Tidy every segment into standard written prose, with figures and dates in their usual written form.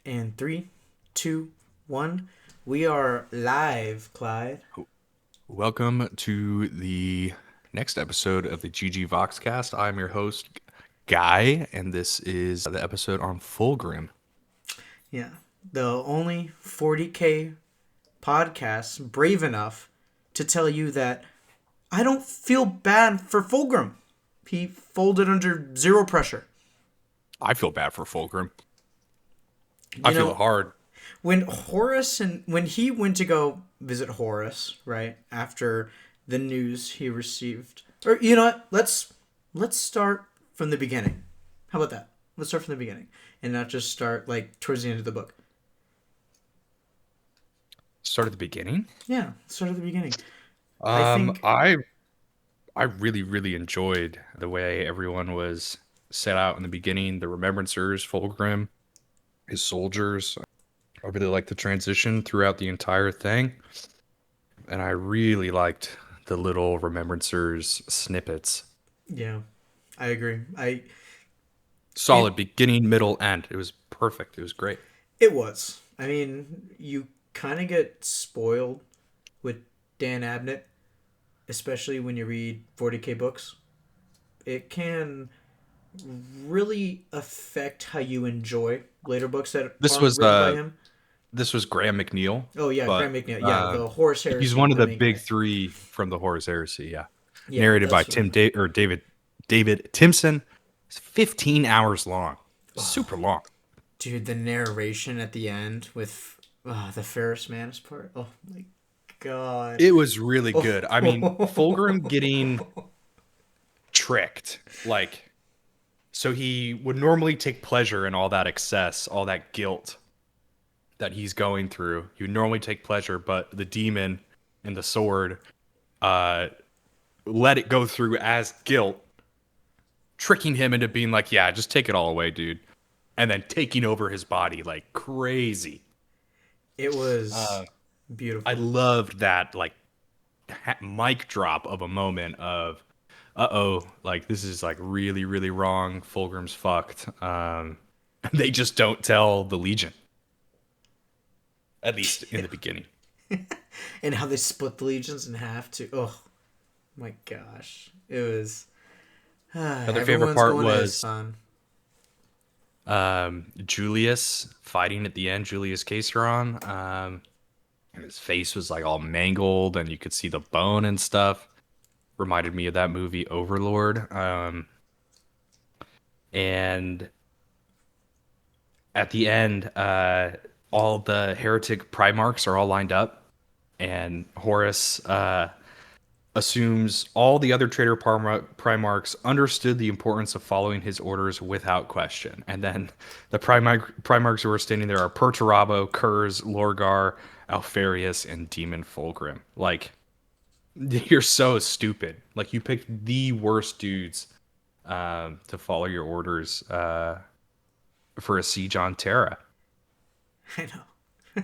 And three, two, one. We are live, Clyde. Welcome to the next episode of the GG Voxcast. I'm your host, Guy, and this is the episode on Fulgrim. Yeah. The only 40K podcast brave enough to tell you that I don't feel bad for Fulgrim. He folded under zero pressure. I feel bad for Fulgrim. You I feel know, it hard. when when he went to go visit Horus, right, after the news he received. Or you know what? Let's start from the beginning. How about that? Let's start from the beginning and not just start like towards the end of the book. Start at the beginning. Yeah, start at the beginning. I Um, think I I really enjoyed the way everyone was set out in the beginning. The Remembrancers, Fulgrim, his soldiers. I really liked the transition throughout the entire thing, and I really liked the little Remembrancers snippets. yeah, I agree. It Solid beginning, middle, end. It was perfect. It was great. it was. I mean, you kind of get spoiled with Dan Abnett, especially when you read 40K books. It can really affect how you enjoy later books that This aren't was written by him. this was Graham McNeil, Oh yeah, but Graham McNeil. Yeah, the Horus he's Heresy, one of the the main big guy. three from the Horus Heresy. Yeah, Yeah, narrated by that's what. David Timson. It's 15 hours long. Super long. Dude, the narration at the end with the Ferris Manus part. Oh my god. It was really good. I mean, Fulgrim Oh. getting tricked, like, so he would normally take pleasure in all that excess, all that guilt that he's going through. He would normally take pleasure, but the demon and the sword uh, let it go through as guilt, tricking him into being like, yeah, just take it all away, dude. And then taking over his body like crazy. It was Uh, I beautiful. loved that, like, mic drop of a moment of, uh-oh, like, this is, like, really wrong. Fulgrim's fucked. They just don't tell the Legion, at least in the beginning. And how they split the legions in half too. Oh my gosh. It was Other favorite everyone's part going to his was son. Julius fighting at the end, Julius Caesaron. And his face was like all mangled, and you could see the bone and stuff. Reminded me of that movie Overlord. And at the end, all the heretic Primarchs are all lined up, and Horus assumes all the other traitor Primarchs understood the importance of following his orders without question. And then the Primarchs who are standing there are Perturabo, Kurz, Lorgar, Alfarius, and Demon Fulgrim. Like, you're so stupid. Like, you picked the worst dudes to follow your orders for a siege on Terra. I know.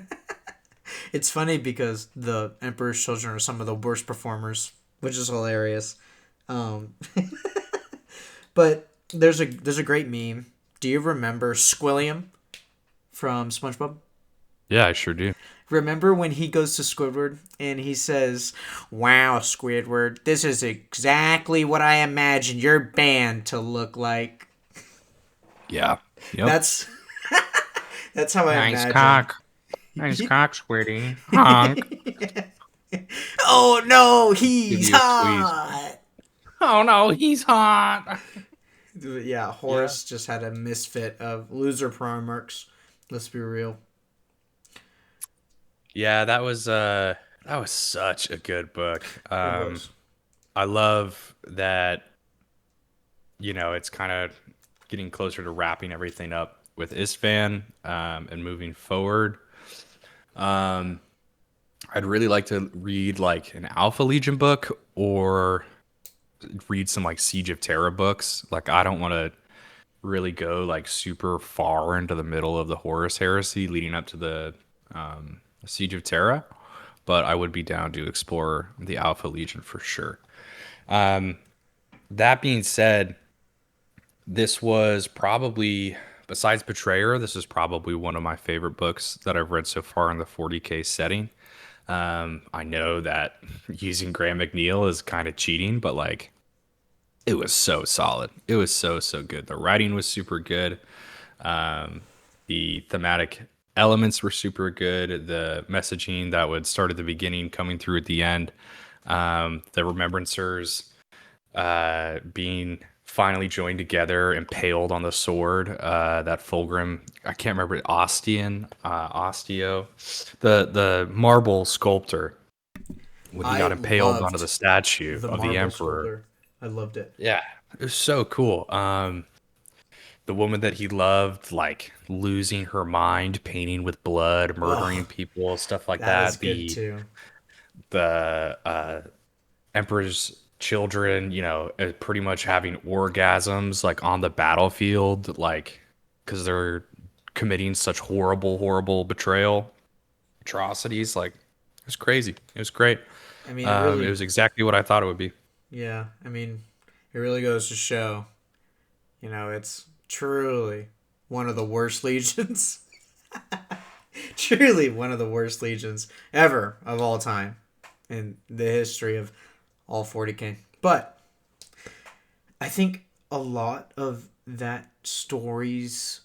It's funny because the Emperor's children are some of the worst performers, which is hilarious. Um, but there's a great meme. Do you remember Squilliam from SpongeBob? Yeah, I sure do. Remember when he goes to Squidward and he says, "Wow, Squidward, this is exactly what I imagined your band to look like." Yeah. Yep. That's that's how I Nice imagined. cock. Nice cock, Squiddy. Honk. Oh no, Give he's you a squeeze. hot. Oh no, he's hot. Yeah, Yeah. Horus just had a misfit of loser Primarchs. Let's be real. Yeah, that was such a good book. It was. I love that, it's kind of getting closer to wrapping everything up with Isfan, and moving forward. Um, I'd really like to read like an Alpha Legion book, or read some like Siege of Terra books. Like, I don't want to really go like super far into the middle of the Horus Heresy leading up to the Siege of Terra, but I would be down to explore the Alpha Legion for sure. That being said, this was probably besides Betrayer, this is probably one of my favorite books that I've read so far in the 40K setting. I know that using Graham McNeil is kind of cheating, but like it was so solid. It was so good. The writing was super good. Um, the thematic elements were super good. The messaging that would start at the beginning, coming through at the end. The Remembrancers being finally joined together, impaled on the sword. That Fulgrim, I can't remember, Osteo, the marble sculptor when he I got impaled onto loved the statue the of the marble Emperor. sculptor. I loved it. Yeah, it was so cool. The woman that he loved, like losing her mind, painting with blood, murdering Oh, people, stuff like that was that. good too. The Emperor's children, pretty much having orgasms like on the battlefield, like because they're committing such horrible betrayal, atrocities. Like it was crazy. It was great. I mean, It was exactly what I thought it would be. yeah. I mean, it really goes to show, it's truly one of the worst legions. Truly one of the worst legions ever of all time in the history of all 40K. But I think a lot of that story's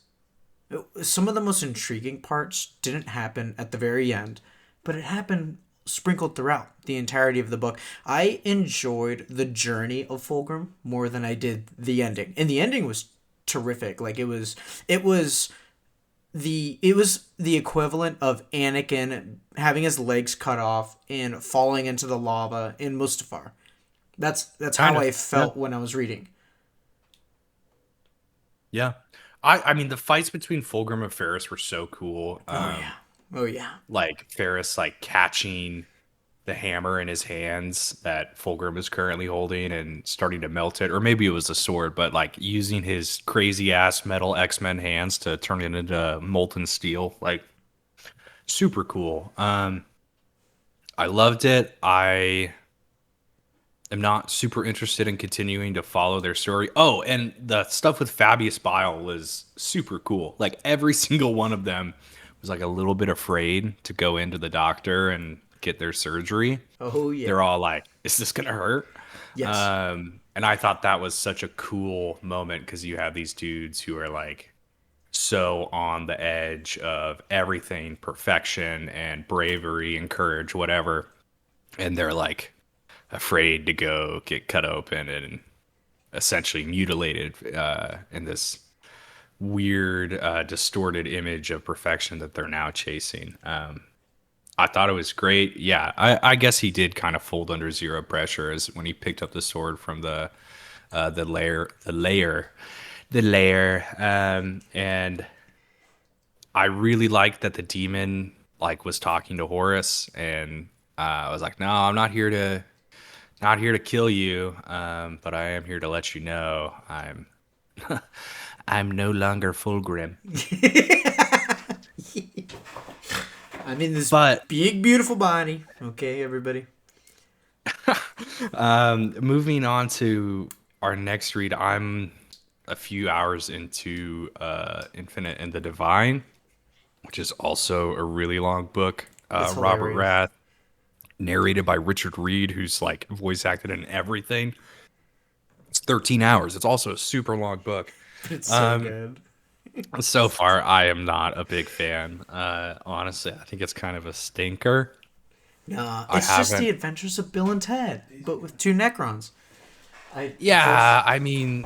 some of the most intriguing parts didn't happen at the very end, but it happened sprinkled throughout the entirety of the book. I enjoyed the journey of Fulgrim more than I did the ending. And the ending was terrific. Like it was the equivalent of Anakin having his legs cut off and falling into the lava in Mustafar. That's Kind how of. I Yeah. felt when I was reading. Yeah. I mean the fights between Fulgrim and Ferris were so cool. Oh yeah. Oh yeah. Like Ferris like catching the hammer in his hands that Fulgrim is currently holding and starting to melt it, or maybe it was a sword, but like using his crazy ass metal X-Men hands to turn it into molten steel. Like super cool. I loved it. I am not super interested in continuing to follow their story. Oh, and the stuff with Fabius Bile was super cool. Like every single one of them was like a little bit afraid to go into the doctor and get their surgery. Oh They're yeah. all like, "Is this gonna hurt?" Yes. And I thought that was such a cool moment because you have these dudes who are like so on the edge of everything, perfection and bravery and courage, whatever, and they're like afraid to go get cut open and essentially mutilated in this weird, distorted image of perfection that they're now chasing. I thought it was great. Yeah, I guess he did kind of fold under zero pressure as when he picked up the sword from the layer, and I really liked that the demon like was talking to Horus, and I was like, no, I'm not here to kill you, but I am here to let you know I'm no longer Fulgrim. I'm in this But big beautiful body. Okay, everybody. moving on to our next read, I'm a few hours into Infinite and the Divine, which is also a really long book. It's Robert hilarious. Rath, narrated by Richard Reed, who's like voice acted in everything. It's 13 hours. It's also a super long book. It's so Um, good. so far, I am not a big fan. Honestly, I think it's kind of a stinker. Nah, I it's just the haven't. adventures of Bill and Ted, but with two Necrons. I just Yeah, I mean,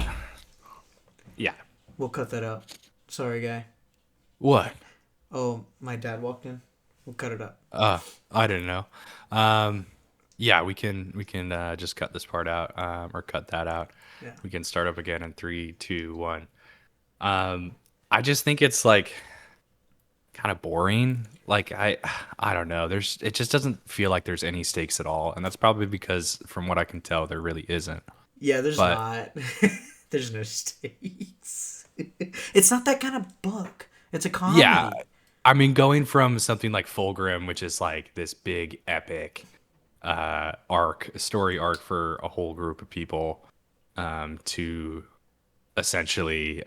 yeah. we'll cut that out. Sorry, guy. What? Oh, my dad walked in. We'll cut it up. I didn't know. Um, yeah, we can just cut this part out, or cut that out. Yeah. We can start up again in three, two, one. Um, I just think it's like kind of boring. Like I don't know. It just doesn't feel like there's any stakes at all, and that's probably because from what I can tell, there really isn't. Yeah, there's But not. There's no stakes. It's not that kind of book. It's a yeah, comedy. I mean, going from something like Fulgrim, which is like this big epic story arc for a whole group of people, to essentially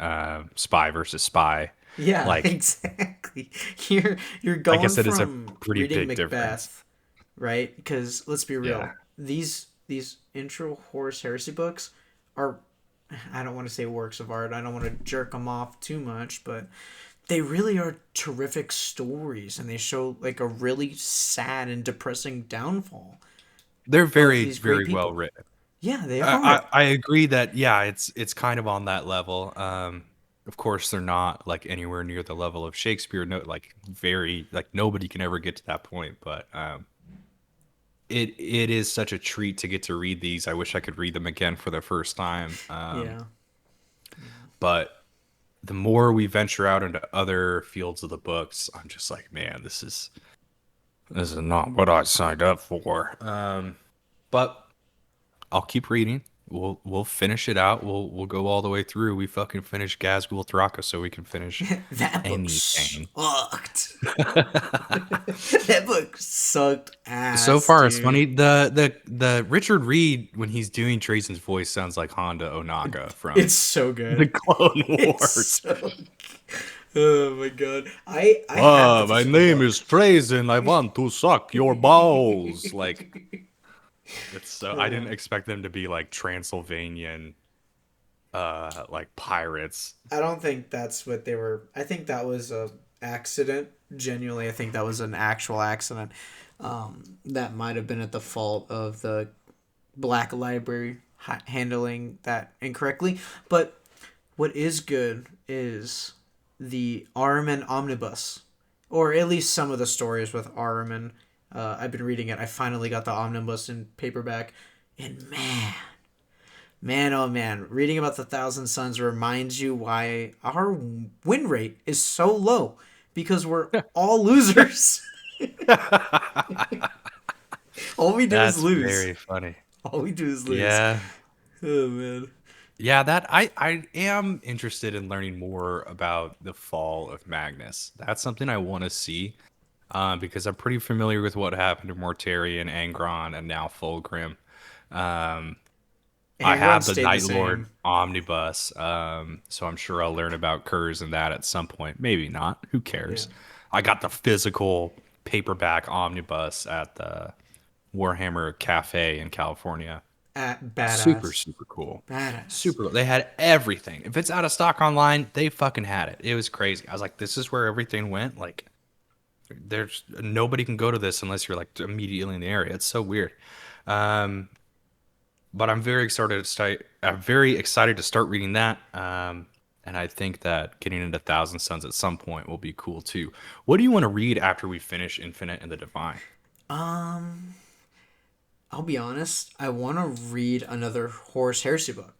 spy versus spy. Yeah, Like, exactly. You're I going guess that is a from pretty reading big difference. Macbeth, right? Because let's be Yeah. real, these intro Horus Heresy books are, I don't want to say works of art. I don't want to jerk them off too much, but they really are terrific stories, and they show like a really sad and depressing downfall They're of very, these great very well people. written. Yeah, they I are. I agree that yeah, it's kind of on that level. Of course, they're not like anywhere near the level of Shakespeare. No, like very like nobody can ever get to that point. But it is such a treat to get to read these. I wish I could read them again for the first time. Yeah. But the more we venture out into other fields of the books, I'm just like, man, this is not what I signed up for. But I'll keep reading. We'll finish it out. We'll go all the way through. We fucking finished Gazgul Thraka so we can finish That book anything. sucked. That book sucked So ass, far, it's funny. dude. The Richard Reed when he's doing Trajan's voice sounds like Honda Onaga from It's so the good. Clone It's Wars. so. Oh my god. I have the My physical name book. is Trajan. I want to suck your balls. Like it's so. I didn't expect them to be like Transylvanian, like pirates. I don't think that's what they were. I think that was a accident. Genuinely, I think that was an actual accident. That might have been at the fault of the Black Library handling that incorrectly. But what is good is the Ahriman Omnibus, or at least some of the stories with Ahriman. I've been reading it. I finally got the omnibus in paperback, and man, oh man, reading about the Thousand Sons reminds you why our win rate is so low, because we're all losers. All we do is That's lose. very funny. All we do is lose. Yeah. Oh man. Yeah, that I am interested in learning more about the fall of Magnus. That's something I want to see, because I'm pretty familiar with what happened to Mortarion, Angron, and now Fulgrim. Um, I Everyone have the stayed the Night Lord same. omnibus, so I'm sure I'll learn about Kurz and that at some point. Maybe not. Who Yeah. cares? I got the physical paperback omnibus at the Warhammer Cafe in California. At Super, badass. super cool. Badass. Super. They had everything. If it's out of stock online, they fucking had it. It was crazy. I was like, this is where everything went. Like, there's nobody can go to this unless you're like immediately in the area. It's so weird. Um, but I'm very excited to start. I'm very excited to start reading that. And I think that getting into Thousand Sons at some point will be cool too. What do you want to read after we finish Infinite and the Divine? Um, I'll be honest. I want to read another Horus Heresy book.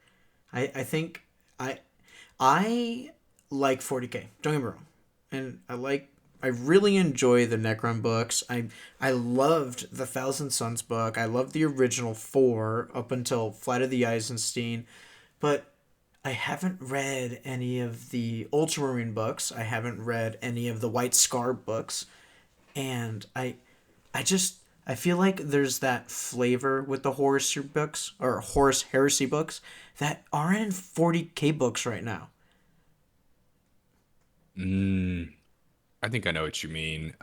I think I I like 40K. Don't get me wrong, and I really enjoy the Necron books. I loved the Thousand Sons book. I loved the original four up until Flight of the Eisenstein, but I haven't read any of the Ultramarine books. I haven't read any of the White Scar books, and I just I feel like there's that flavor with the Horus books or Horus Heresy books that aren't in 40K books right now. Mm, I think I know what you mean.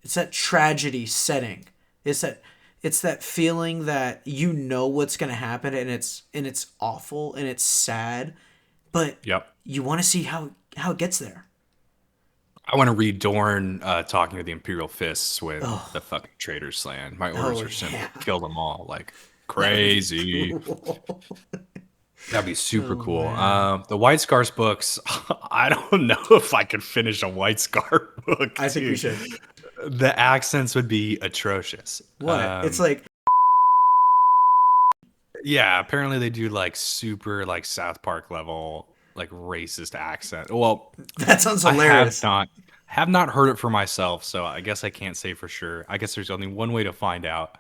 It's that tragedy setting. It's that it's that feeling that you know what's gonna happen, and it's awful and it's sad, but Yep. you want to see how it gets there. I want to read Dorn talking to the Imperial Fists when Oh, the fucking traitors land. My oh orders are simple: yeah, kill them all. Like that would be crazy. cool. That'd be super Oh cool. man, The White Scars books. I don't know if I could finish a White Scar book, I think we dude. should. The accents would be atrocious. What? It's like Yeah, apparently they do like super like South Park level like racist accent. Well, that sounds I hilarious. have not heard it for myself, so I guess I can't say for sure. I guess there's only one way to find out.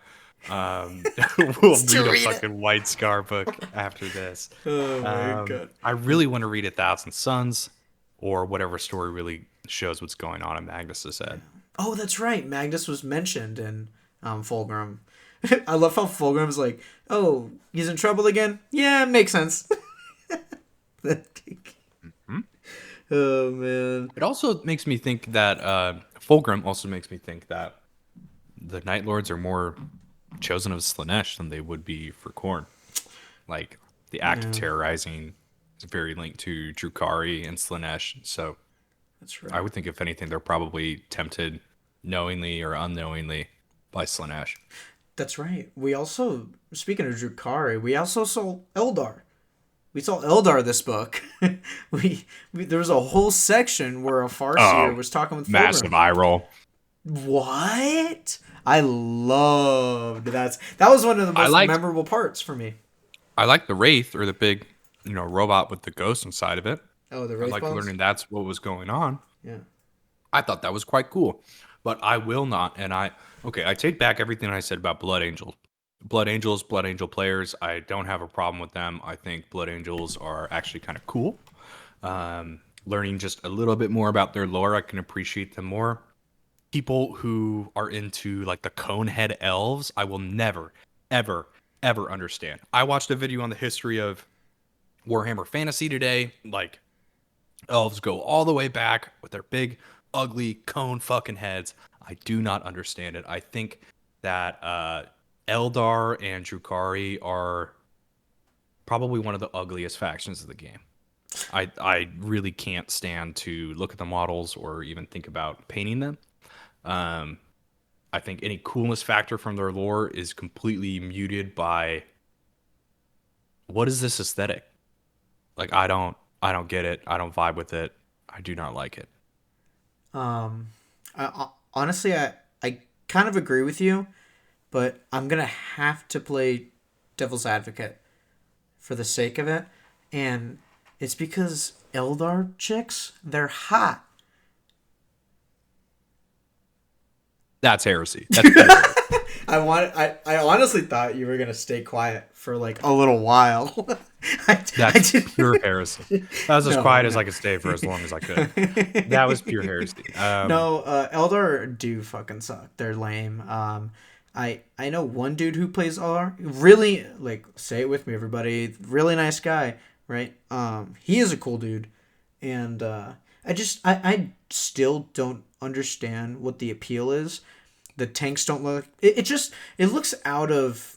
We'll It's read to a read it. fucking White Scar book after this. Oh my god. I really want to read A Thousand Suns or whatever story really shows what's going on in Magnus's head. Oh, that's right. Magnus was mentioned in Fulgrim. I love how Fulgrim's like, oh, he's in trouble again? Yeah, makes sense. Hmm? Oh man. It also makes me think that Fulgrim also makes me think that the Night Lords are more chosen of Slaanesh than they would be for Khorne. Like the act of Yeah, terrorizing is very linked to Drukhari and Slaanesh. So that's I right. would think if anything, they're probably tempted knowingly or unknowingly by Slaanesh. That's right. We also, speaking of Drukhari, we also saw Eldar. We saw Eldar this book. we there was a whole section where a Oh, Farseer was talking with massive Fulgrim. eye roll. What? I loved that was one of the I most liked memorable parts for me. I liked the Wraith or the big, robot with the ghost inside of it. Oh, the I Wraith liked bones? learning that's what was going on. Yeah. I thought that was quite cool. But I will not, I take back everything I said about Blood Angels. Blood Angels, Blood Angel players, I don't have a problem with them. I think Blood Angels are actually kind of cool. Learning just a little bit more about their lore, I can appreciate them more. People who are into like the Conehead elves, I will never, ever, ever understand. I watched a video on the history of Warhammer Fantasy today. Like, elves go all the way back with their big, ugly cone fucking heads. I do not understand it. I think that Eldar and Drukhari are probably one of the ugliest factions of the game. I really can't stand to look at the models or even think about painting them. Um, I think any coolness factor from their lore is completely muted by what is this aesthetic? Like I don't get it. I don't vibe with it. I do not like it. Um, honestly, I kind of agree with you, but I'm gonna have to play devil's advocate for the sake of it, and it's because Eldar chicks, they're hot. That's heresy. That's pure heresy. I honestly thought you were gonna stay quiet for like a little while. I That's did. pure heresy. That was as No, quiet as no. I could stay for as long as I could. That was pure heresy. No, Eldar do fucking suck. They're lame. I know one dude who plays Eldar. Really, like, say it with me, everybody. Really nice guy, right? He is a cool dude, and I still don't understand what the appeal is. The tanks don't look. It looks out of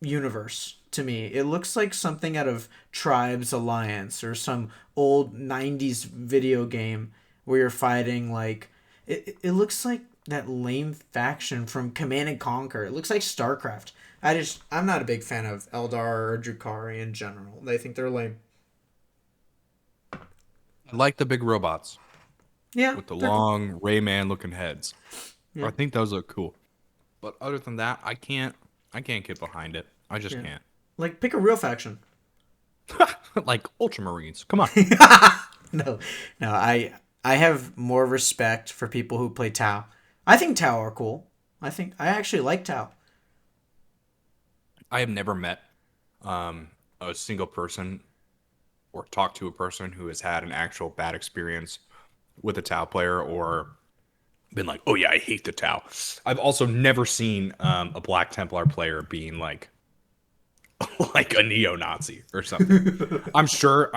universe to me. It looks like something out of Tribes Alliance or some old 90s video game where you're fighting like it looks like that lame faction from Command and Conquer. It looks like StarCraft. I'm not a big fan of Eldar or Drukhari in general. I think they're lame. I like the big robots Yeah, with the they're cool. long Rayman looking heads. Yeah, I think those look cool. But other than that, I can't get behind it. I just yeah. can't. Like pick a real faction. Like Ultramarines. Come on. No, no. I have more respect for people who play Tau. I think Tau are cool. I actually like Tau. I have never met a single person or talked to a person who has had an actual bad experience with a Tau player or been like, oh yeah, I hate the Tau. I've also never seen a Black Templar player being like like a neo-Nazi or something. I'm sure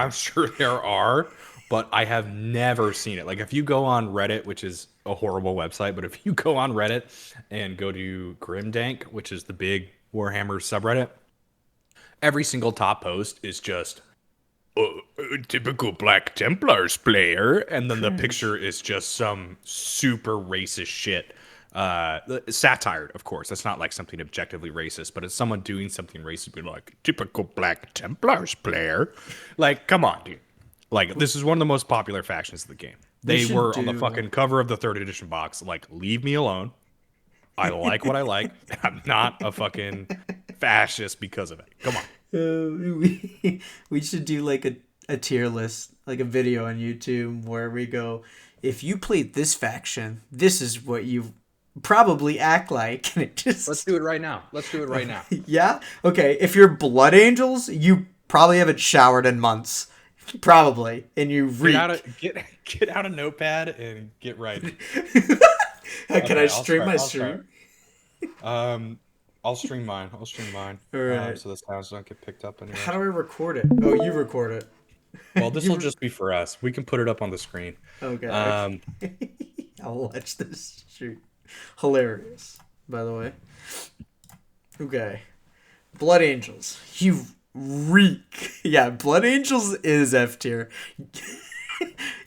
there are, but I have never seen it. Like if you go on Reddit, which is a horrible website, but if you go on Reddit and go to Grimdank, which is the big Warhammer subreddit, every single top post is just typical Black Templars player, and then the picture Cringe. is just some super racist shit. Satire, of course. That's not like something objectively racist, but it's someone doing something racist, being like typical Black Templars player. Like, come on, dude. Like, this is one of the most popular factions of the game. They They should were on the do. fucking cover of the third edition box. Like, leave me alone. I like what I like. I'm not a fucking fascist because of it. Come on. We should do like a tier list, like a video on YouTube where we go, if you played this faction, this is what you probably act like, and it Let's just do it right now. Let's do it right now. yeah. Okay, if you're Blood Angels, you probably haven't showered in months, probably, and you Get out reek. of get out a notepad and get writing. Can I Okay, I'll stream start. my I'll start. stream? Um, I'll stream mine. I'll stream mine. All right. So the sounds don't get picked up How anyways. do I record it? Oh, you record it. Well, this will You- just be for us. We can put it up on the screen. okay, Um, okay. I'll watch this. Shoot, hilarious. By the way, okay. Blood Angels, you reek. Yeah, Blood Angels is F tier.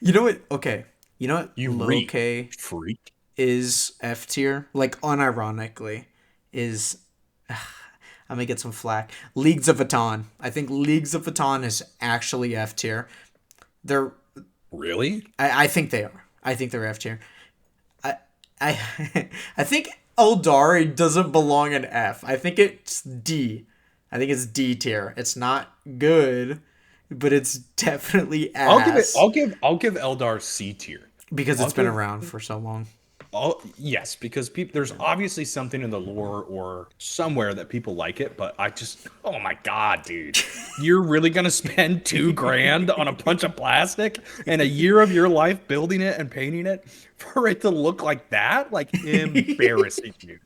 You know what? Okay, you know what? you Low reek, K freak. is F tier. Like unironically, is I'm gonna get some flack. Leagues of Votan. I think Leagues of Votan is actually F tier. They're Really? I think they are. I think they're F tier. I I think Eldar doesn't belong in F. I think it's D. I think it's D tier. It's not good, but it's definitely I'll give it. ass I'll give Eldar C tier. because I'll it's been give. around for so long. Yes, because there's obviously something in the lore or somewhere that people like it, but oh my god, dude, you're really gonna spend 2 grand on a bunch of plastic and a year of your life building it and painting it for it to look like that? Like embarrassing, dude.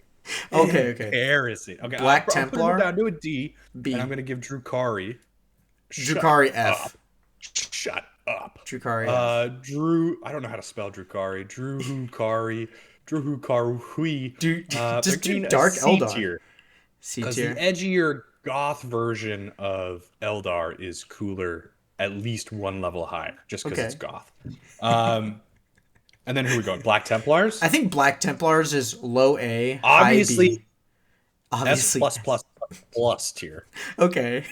Okay. Embarrassing. Okay, Black I'm putting it Templar down to a D, and I'm B. gonna give Drukari. Shut Drukari up. F. Shut up. Drukari F. I don't know how to spell Drukari. Druhukarui. They're Just do getting a Dark C Eldar. tier C because the tier. edgier goth version of Eldar is cooler, at least one level higher, just because it's Okay. goth. Um, and then who are we going? Black Templars? I think Black Templars is low A, high Obviously, B. S Obviously. plus plus plus tier. Okay.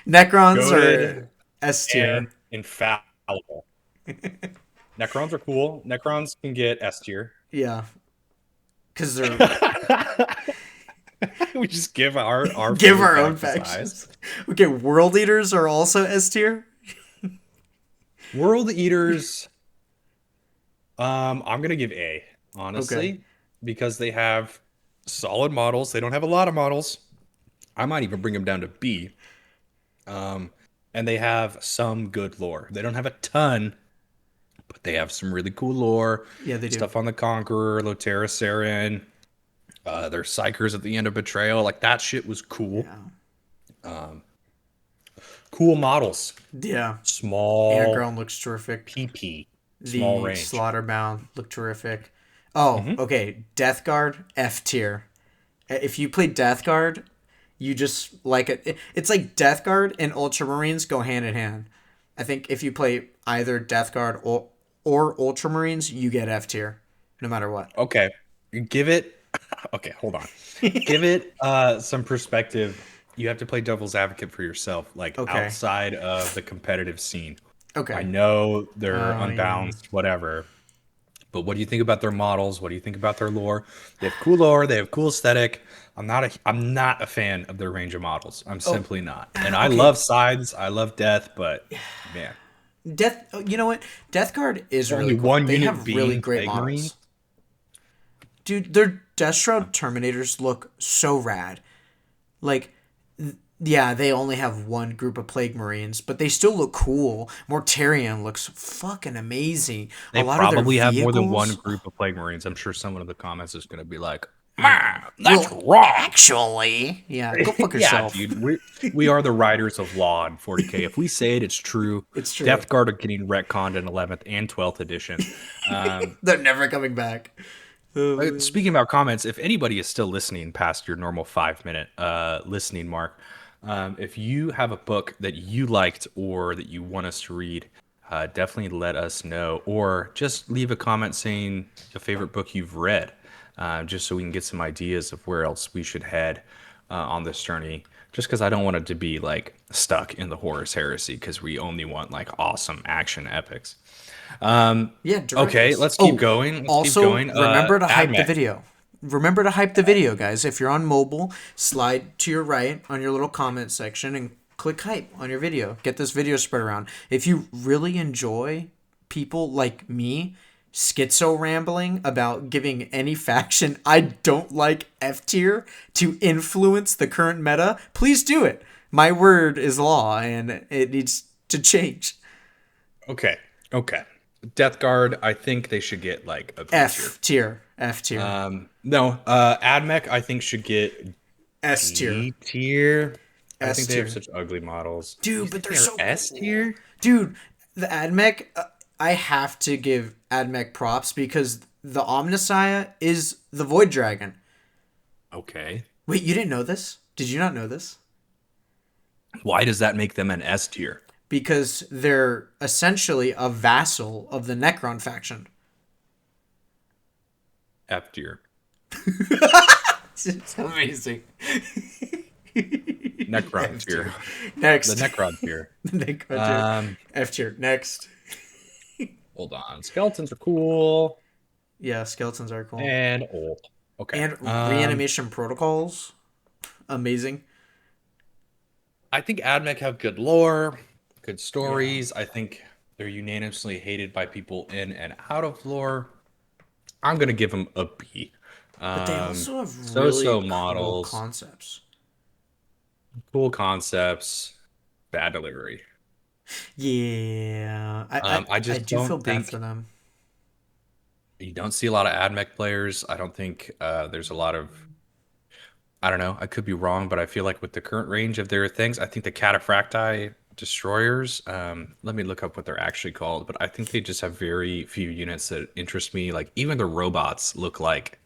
Necrons Goaded are S and tier. infallible. Necrons are cool. Necrons can get S tier. Yeah. Because they're We just give our give favorite our own faction size. factions. Okay, World Eaters are also S tier. World Eaters, I'm gonna give A, Okay. honestly, because they have solid models. They don't have a lot of models. I might even bring them down to B. Um, and they have some good lore. They don't have a ton, but they have some really cool lore. Yeah, they do. Stuff on the Conqueror, Lotera Saren. Their Psychers at the end of Betrayal. Like that shit was cool. Yeah. Cool models. Yeah. Small Anagram looks terrific. PP. Small The range. Slaughterbound look terrific. Oh, okay. Death Guard F tier. If you play Death Guard, you just like it. It's like Death Guard and Ultramarines go hand in hand. I think if you play either Death Guard or Ultramarines, you get F tier, no matter what. Okay. Give it okay, hold on. Give it some perspective. You have to play devil's advocate for yourself, like Okay. outside of the competitive scene. Okay. I know they're Oh, unbalanced, whatever. But what do you think about their models? What do you think about their lore? They have cool lore, they have cool aesthetic. I'm not a fan of their range of models. I'm simply not. And I okay. love sides, I love death, but man. Death. You know what? Death Guard is Only really cool. one They unit have really being great Plague models. Marine. Dude, their Deathshroud Terminators look so rad. Like, yeah, they only have one group of Plague Marines, but they still look cool. Mortarion looks fucking amazing. They a lot probably of their have more than vehicles, one group of Plague Marines. I'm sure someone in the comments is going to be like, that's wrong. Actually, yeah, go fuck yeah, yourself. dude, we are the riders of law in 40K. If we say it, it's true. It's true. Death Guard are getting retconned in 11th and 12th edition. They're never coming back. Speaking about comments, if anybody is still listening past your normal 5-minute listening mark, if you have a book that you liked or that you want us to read, definitely let us know. Or just leave a comment saying a favorite book you've read, just so we can get some ideas of where else we should head on this journey. Just because I don't want it to be like stuck in the Horus heresy, because we only want like awesome action epics. Yeah. Okay, let's keep going. Remember to hype the Admech. video. Remember to hype the video, guys. If you're on mobile, slide to your right on your little comment section and click hype on your video. Get this video spread around. If you really enjoy people like me schizo rambling about giving any faction I don't like F tier to influence the current meta, please do it. My word is law and it needs to change. Okay. Death Guard, I think they should get like a B F tier. F tier. No, Admech, I think should get S tier. D tier. I S think they have tier. such ugly models. Dude, but they're so S cool. tier. Dude, the AdMech, I have to give AdMech props because the Omnissiah is the Void Dragon. Okay. Wait, you didn't know this? Did you not know this? Why does that make them an S tier? Because they're essentially a vassal of the Necron faction. F tier. It's amazing. Necron tier. Next. The Necron tier. The Necron tier. F tier. Next. Hold on. Skeletons are cool. Yeah, skeletons are cool. And old. Okay. And reanimation protocols. Amazing. I think AdMech have good lore, good stories. Yeah. I think they're unanimously hated by people in and out of lore. I'm going to give them a B. But they also have really cool models, concepts. Cool concepts, bad delivery. Yeah. I do feel bad for them. You don't see a lot of AdMech players. I don't think there's a lot of... I don't know. I could be wrong, but I feel like with the current range of their things, I think the Cataphracti destroyers, let me look up what they're actually called, but I think they just have very few units that interest me. Like, even the robots look like,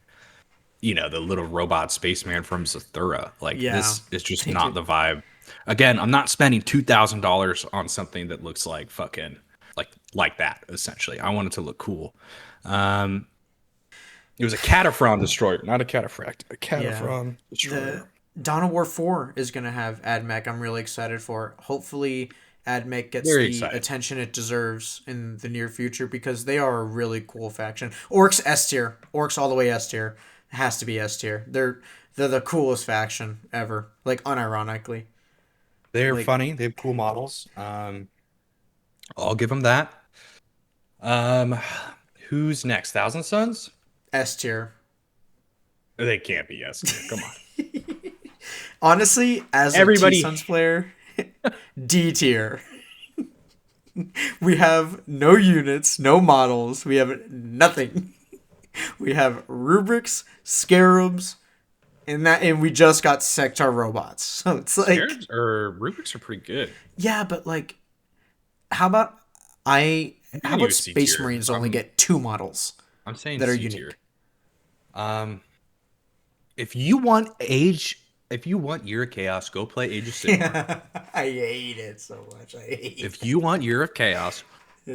the little robot spaceman from Zathura. Like, this is just not the vibe. Again, I'm not spending $2,000 on something that looks like fucking like that, essentially. I want it to look cool. It was a Cataphron destroyer, not a Cataphract. A Cataphron destroyer. Dawn of War 4 is going to have AdMech. I'm really excited for it. Hopefully, AdMech gets attention it deserves in the near future because they are a really cool faction. Orcs S tier. Orcs all the way S tier. It has to be S tier. They're the coolest faction ever. Like, unironically. They're funny. They have cool models. I'll give them that. Who's next? Thousand Sons? S tier. They can't be S tier. Come on. Honestly, as a T-Sons player, D tier. We have no units, no models. We have nothing. We have rubrics, scarabs, and we just got sector robots. So it's like scarabs or rubrics are pretty good. Yeah, but like, how about Space Marines only get 2 models? I'm saying that are C-tier. Unique. If you want Year of Chaos, go play Age of Sigmar. I hate it so much. If you want Year of Chaos,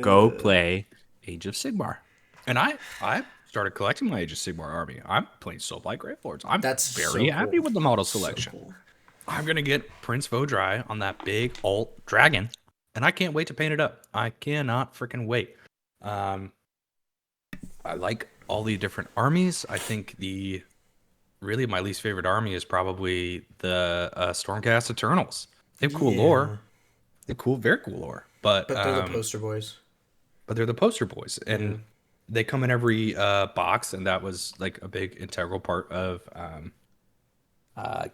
go play Age of Sigmar. And I started collecting my Age of Sigmar army. I'm playing Soulblight Gravelords. I'm very happy with the model selection. So cool. I'm gonna get Prince Vodrai on that big alt dragon, and I can't wait to paint it up. I cannot freaking wait. I like all the different armies. I think really my least favorite army is probably the Stormcast Eternals. They have cool lore. They have very cool lore. But they're the poster boys. But they're the poster boys. And they come in every box, and that was like a big integral part of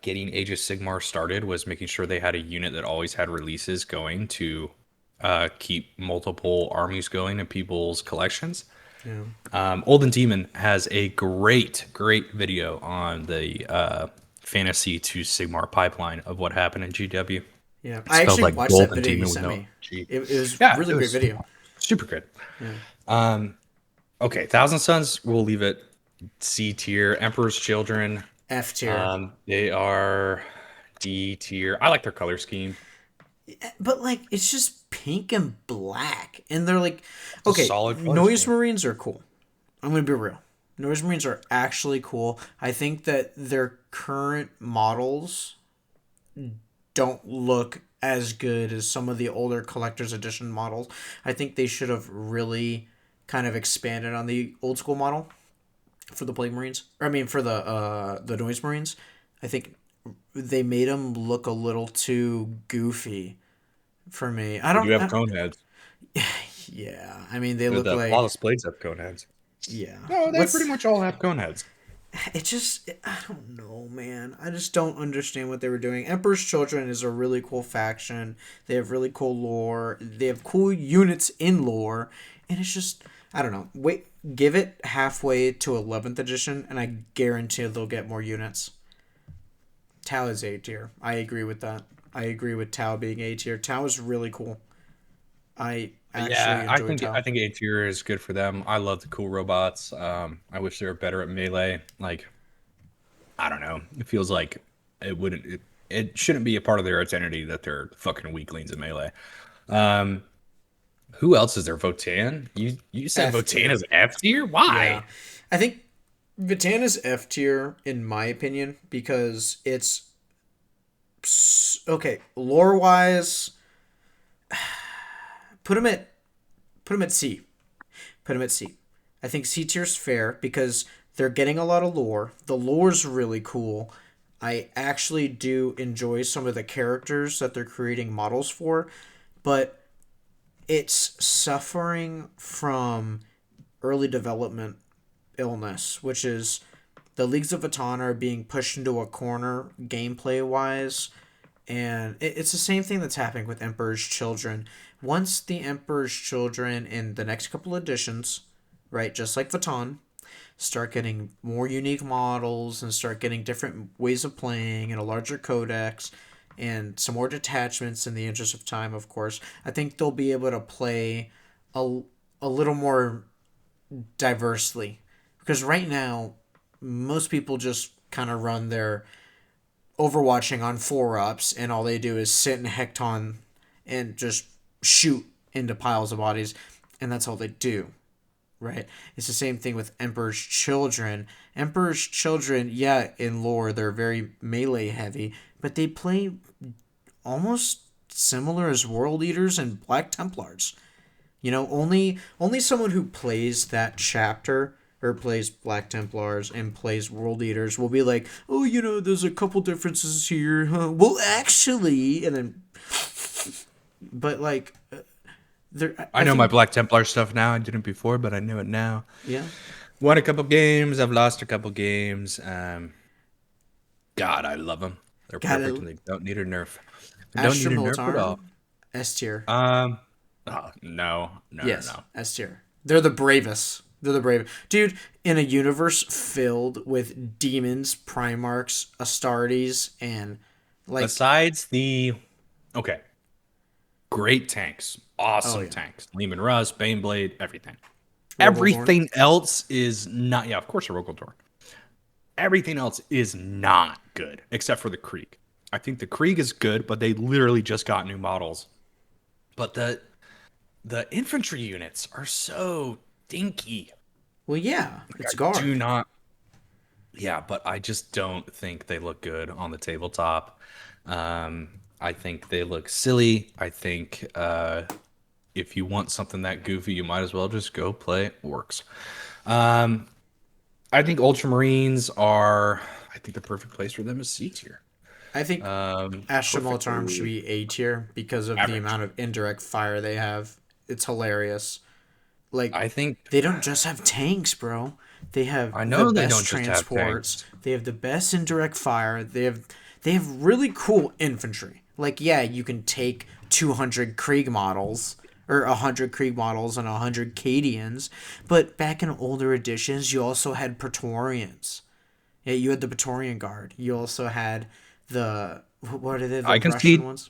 getting Age of Sigmar started, was making sure they had a unit that always had releases going to keep multiple armies going in people's collections. Yeah. Olden Demon has a great video on the Fantasy to Sigmar pipeline of what happened in GW. Yeah, I actually watched that video you sent me. It was really great video. Super good. Yeah. Okay, Thousand Sons, we'll leave it C tier. Emperor's Children, F tier. They are D tier. I like their color scheme. But like, it's just pink and black, and they're like, okay, Noise Marines are cool. I'm gonna be real. Noise Marines are actually cool. I think that their current models don't look as good as some of the older collector's edition models. I think they should have really kind of expanded on the old school model for the Plague Marines. For the Noise Marines. I think they made them look a little too goofy for me. You have cone heads. Yeah, they look like... Flawless Blades have cone heads. Yeah. No, they pretty much all have cone heads. I don't know, man. I just don't understand what they were doing. Emperor's Children is a really cool faction. They have really cool lore. They have cool units in lore. And it's just, I don't know. Give it halfway to 11th edition, and I guarantee they'll get more units. Tau is A tier. I agree with that. I agree with Tau being A tier. Tau is really cool. I actually Yeah, enjoy I Tau. think A tier is good for them. I love the cool robots. I wish they were better at melee. Like, I don't know. It feels like it wouldn't. It shouldn't be a part of their identity that they're fucking weaklings in melee. Um, who else is there? Votan? You said F Votan tier. is F tier? Yeah. Why? I think Vatan is F tier in my opinion because it's okay, lore wise, put him at put him at C. Put him at C. I think C tier's fair because they're getting a lot of lore. The lore's really cool. I actually do enjoy some of the characters that they're creating models for, but it's suffering from early development illness, which is the Leagues of Votan are being pushed into a corner gameplay wise, and it's the same thing that's happening with Emperor's Children. Once the Emperor's Children in the next couple editions, right, just like Votan, start getting more unique models and start getting different ways of playing and a larger codex and some more detachments in the interest of time, of course, I think they'll be able to play a, a little more diversely. Because right now, most people just kind of run their overwatching on 4-ups and all they do is sit in Hecton and just shoot into piles of bodies, and that's all they do, right? It's the same thing with Emperor's Children. Emperor's Children, yeah, in lore they're very melee heavy, but they play almost similar as World Eaters and Black Templars. Only someone who plays that chapter or plays Black Templars and plays World Eaters will be like, oh, there's a couple differences here. Huh? Well, actually, and then, but like, there, I I know my think, Black Templar stuff now. I didn't before, but I know it now. yeah, Won a couple games. I've lost a couple games. God, I love them. They're got perfect, it. and they don't need a nerf. They don't Astra need a nerf at all. Militarum, S tier. Um, oh, no, no, no, Yes, no. S tier. They're the bravest. They're the bravest. Dude, in a universe filled with demons, Primarchs, Astartes, and like, Besides the okay, great tanks, oh awesome yeah, tanks. Lehman Russ, Baneblade, everything. Rogaldorn. Everything else is not. Yeah, of course, a Rogaldorn. Everything else is not good except for the Krieg. I think the Krieg is good, but they literally just got new models. But the infantry units are so dinky. Well, yeah, Like it's I do guard. not. Yeah, but I just don't think they look good on the tabletop. I think they look silly. I think if you want something that goofy, you might as well just go play orcs. Um, I think Ultramarines are. I think the perfect place for them is C tier. I think Astra Militarum should Perfectly be A tier because of the average. amount of indirect fire they have. It's hilarious. Like, I think. they don't just have tanks, bro. They have I the know they best don't just have transports. tanks. They have the best indirect fire. They have really cool infantry. Like, yeah, you can take 200 Krieg models or 100 Krieg models and 100 Cadians, but back in older editions, you also had Praetorians. Yeah, you had the Praetorian Guard. You also had what are they? The I can Russian see ones.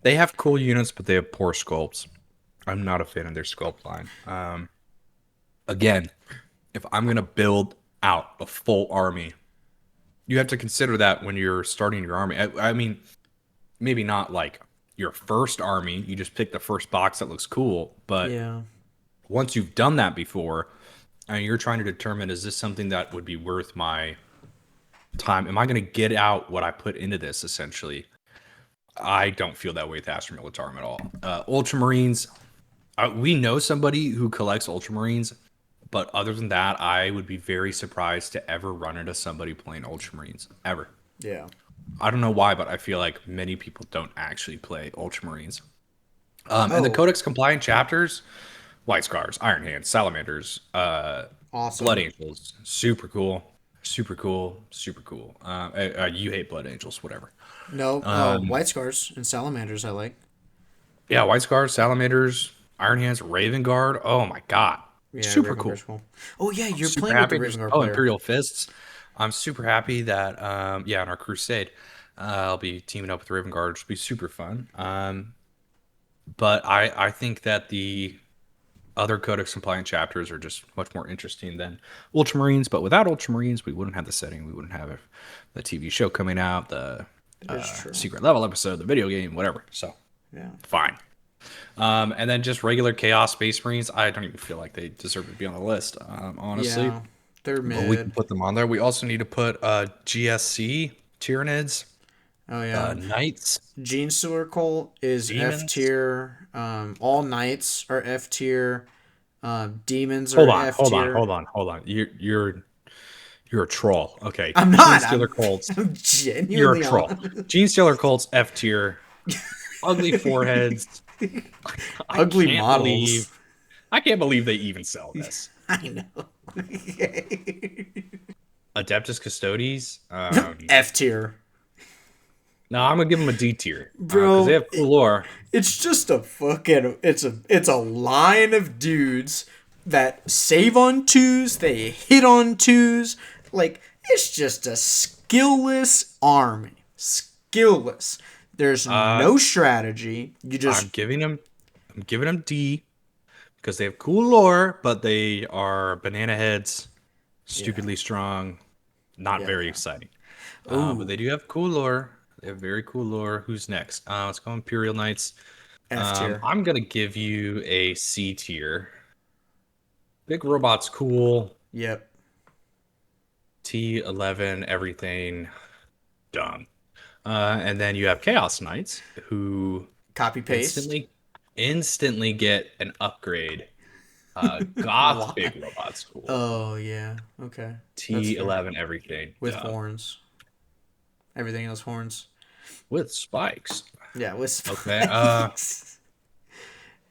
they have cool units, but they have poor sculpts. I'm not a fan of their sculpt line. Again, if I'm gonna build out a full army, you have to consider that when you're starting your army. I mean, maybe not like your first army. You just pick the first box that looks cool, but Yeah. once you've done that before, and you're trying to determine is this something that would be worth my time? Am I going to get out what I put into this? Essentially, I don't feel that way with Astra Militarum at all. Ultramarines, we know somebody who collects Ultramarines, but other than that, I would be very surprised to ever run into somebody playing Ultramarines ever. Yeah. I don't know why, but I feel like many people don't actually play Ultramarines. And the Oh, Codex compliant chapters, White Scars, Iron Hands, Salamanders, Blood awesome. Angels, super cool, super cool, super cool. You hate Blood Angels, whatever. No, Um, White Scars and Salamanders I like. yeah, White Scars, Salamanders, Iron Hands, Raven Guard. Oh my god, Yeah, super Raven cool. Guard's cool. Oh yeah, you're Super playing with the happy. Raven There's Guard player. Imperial Fists. I'm super happy that yeah, in our crusade, I'll be teaming up with Raven Guard, which will be super fun. But I think that the other Codex compliant chapters are just much more interesting than Ultramarines. But without Ultramarines, we wouldn't have the setting. We wouldn't have the TV show coming out, the That's true. secret level episode, the video game, whatever. So Yeah. fine. And then just regular Chaos Space Marines, I don't even feel like they deserve to be on the list, honestly. Yeah. They're But we can mid. put them on there. We also need to put GSC, Tyrannids, Oh yeah. Knights, Gene Stealer Cult is F Demons. tier. All Knights are F tier. Demons Hold are on, F hold on, tier. hold on, hold on. You're a troll. Okay. I'm Gene not. Stealer Colts. I'm You're a genuinely troll. on. Gene Stealer Colts F tier. Ugly foreheads. I Ugly can't models. believe I can't believe they even sell this. I know. Adeptus Custodes. F tier. No, I'm gonna give them a D tier because they Bro, have cool lore. it's just a fucking it's a line of dudes that save on twos, they hit on twos. Like it's just a skillless army. Skillless. There's Uh, no strategy. You I'm just giving them D because they have cool lore, but they are banana heads, yeah. stupidly strong, not Yeah, very yeah. exciting. But Ooh, they do have cool lore. They have very cool lore. Who's next? Let's go Imperial Knights. F tier. I'm gonna give you a C tier. Big robot's cool. Yep. T11, everything dumb. And then you have Chaos Knights who Copy paste. instantly get an upgrade. Goth Why? big robot's cool. Oh yeah. Okay. That's fair. T11, everything With dumb. horns. Everything else horns. With spikes. Yeah, with Okay. spikes.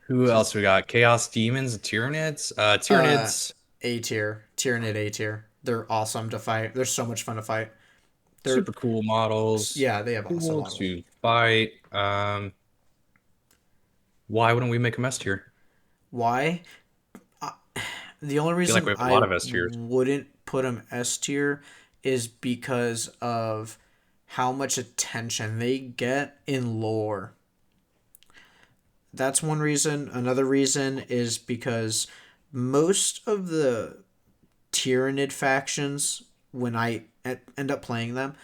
Who else Just we got? Chaos Demons, Tyrannids. uh Tyrannids, A tier. Tyrannid A tier. They're awesome to fight. They're so much fun to fight. They're super cool models. yeah, they have awesome Cool models. to fight. Why wouldn't we make a mess tier? Why? Uh, the only I feel like reason we have a I lot of S tiers. wouldn't put them S tier is because of how much attention they get in lore. That's one reason. Another reason is because most of the Tyrannid factions, when I end up playing them,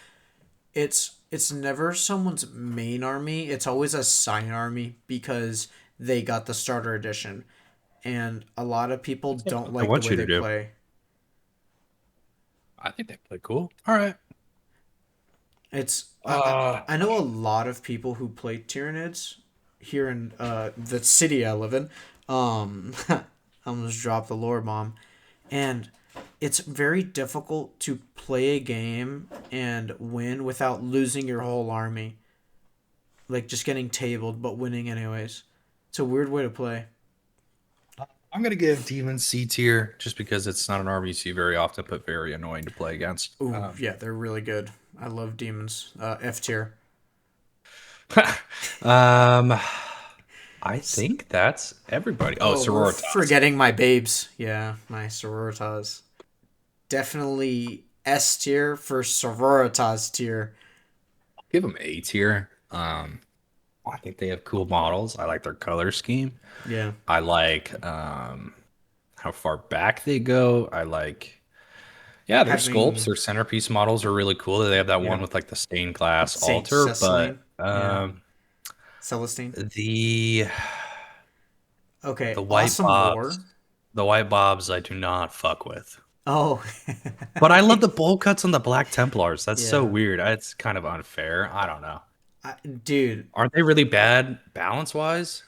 it's never someone's main army. It's always a side army because they got the starter edition, and a lot of people don't I like the want way you to they do. play. I think they play cool. All right. It's Uh, I know a lot of people who play Tyranids here in the city I live in. I almost dropped the lore bomb, and it's very difficult to play a game and win without losing your whole army. Like just getting tabled but winning anyways. It's a weird way to play. I'm gonna give Demon C tier just because it's not an army you see very often, but very annoying to play against. Ooh, yeah, they're really good. I love demons. F tier. Um, I think that's everybody. Oh, Oh, we're Sororitas. forgetting my babes. Yeah, my sororitas. Definitely S tier for sororitas tier. Give them A tier. I think they have cool models. I like their color scheme. Yeah. I like how far back they go. I like, yeah, their sculpts, Having their centerpiece models are really cool. They have that one yeah. with like the stained glass Saint altar, but Cecily. Yeah. Celestine. the Okay, the white awesome bobs, lore. the white bobs, I do not fuck with. Oh. But I love the bowl cuts on the Black Templars. That's so yeah. weird. It's kind of unfair. I don't know. Dude, Aren't they really bad balance wise?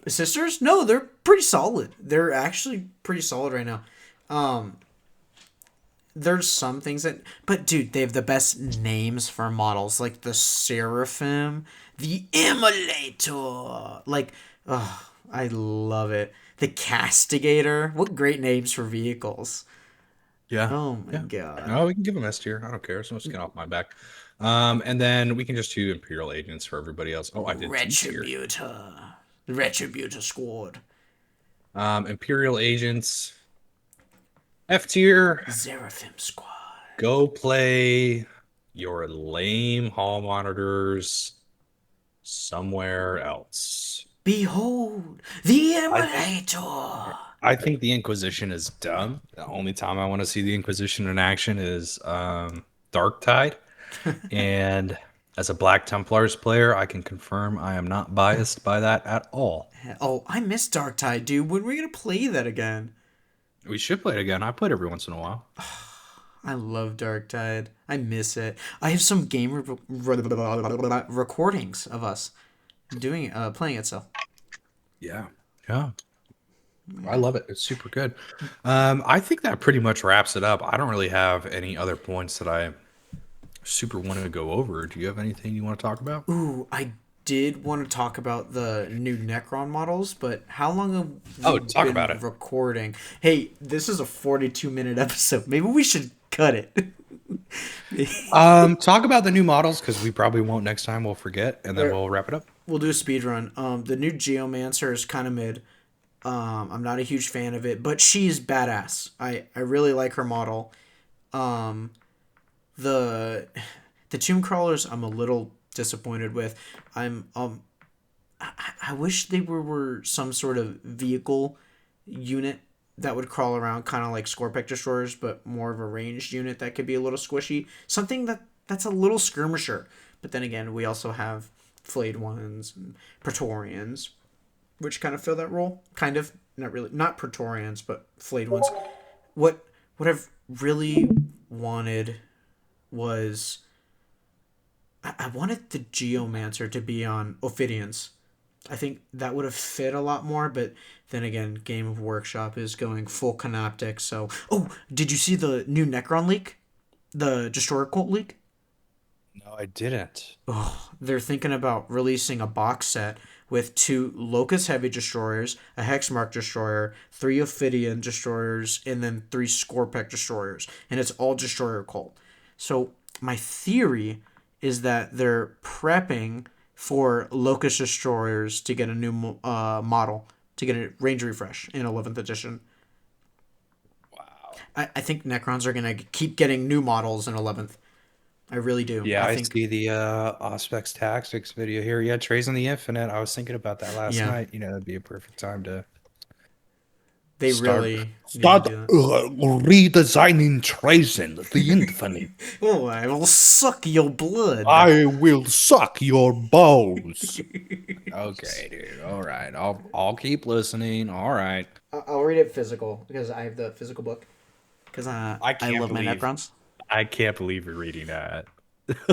sisters? No, they're pretty solid. They're actually pretty solid right now. Um, there's some things that, but dude, they have the best names for models, like the Seraphim, the Immolator. Like, oh, I love it. The Castigator. What great names for vehicles. Yeah. Oh my Yeah. god. No, we can give them S tier. I don't care. So much skin off my back. And then we can just do Imperial Agents for everybody else. Oh, I did D tier. Retributor. The Retributor squad. Imperial Agents, F tier. Seraphim squad. Go play your lame hall monitors somewhere else. Behold, the I think Emulator! I think the Inquisition is dumb. The only time I want to see the Inquisition in action is Dark Tide. And as a Black Templars player, I can confirm I am not biased by that at all. Oh, I miss Dark Tide, dude. When are we gonna play that again? We should play it again. I play it every once in a while. I love Dark Tide. I miss it. I have some recordings of us doing playing it. So Yeah. Yeah. I love it. It's super good. I think that pretty much wraps it up. I don't really have any other points that I super want to go over. Do you have anything you want to talk about? ooh, I did want to talk about the new Necron models, but how long have Oh, we talk been about it. recording? Hey, this is a 42-minute episode. Maybe we should cut it. Talk about the new models because we probably won't next time. We'll forget, and then we'll wrap it up. We'll do a speed run. The new Geomancer is kind of mid. I'm not a huge fan of it, but she's badass. I really like her model. Um, the the tomb crawlers I'm a little disappointed with. I'm I wish they were some sort of vehicle unit that would crawl around, kind of like Scorpec destroyers, but more of a ranged unit that could be a little squishy. Something that's a little skirmisher. But then again, we also have flayed ones, and Praetorians, which kind of fill that role. Kind of, not really, not Praetorians, but flayed ones. What I've really wanted was I wanted the Geomancer to be on Ophidians. I think that would have fit a lot more, but then again, Game of Workshop is going full canoptic. So, oh, did you see the new Necron leak? The Destroyer Cult leak? No, I didn't. Oh, they're thinking about releasing a box set with two Locust Heavy Destroyers, a Hexmark Destroyer, three Ophidian Destroyers, and then three Scorpec Destroyers. And it's all Destroyer Cult. So, my theory is that they're prepping for Locust Destroyers to get a new model, to get a range refresh in 11th edition. Wow. I think Necrons are going to keep getting new models in 11th. I really do. Yeah, I I think, see the Auspex Tactics video here. Yeah, Trays on the Infinite. I was thinking about that last yeah, night. That'd be a perfect time to they start really need to start do that. redesigning Trazen the Infinite. Oh, I will suck your blood. I will suck your balls. Okay, dude. All right. I'll keep listening. All right. I'll read it physical because I have the physical book. Because I I can't love my believe Necrons. I can't believe you're reading that.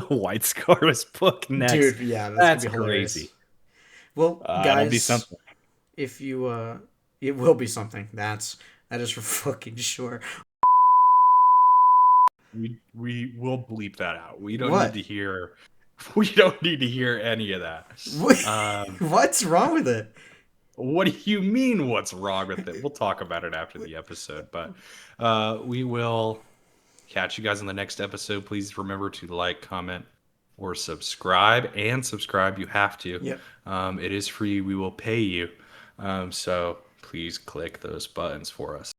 White Scarlet's book next. Dude, yeah, that's gonna That's be hilarious. crazy. Well, It'll be guys, something. if you it will be something. That is for fucking sure. We will bleep that out. We don't need What? to hear. We don't need to hear any of that. What's wrong with it? What do you mean? What's wrong with it? We'll talk about it after the episode, but we will catch you guys in the next episode. Please remember to like, comment, or subscribe. And subscribe, you have to. Yep. It is free. We will pay you. So please click those buttons for us.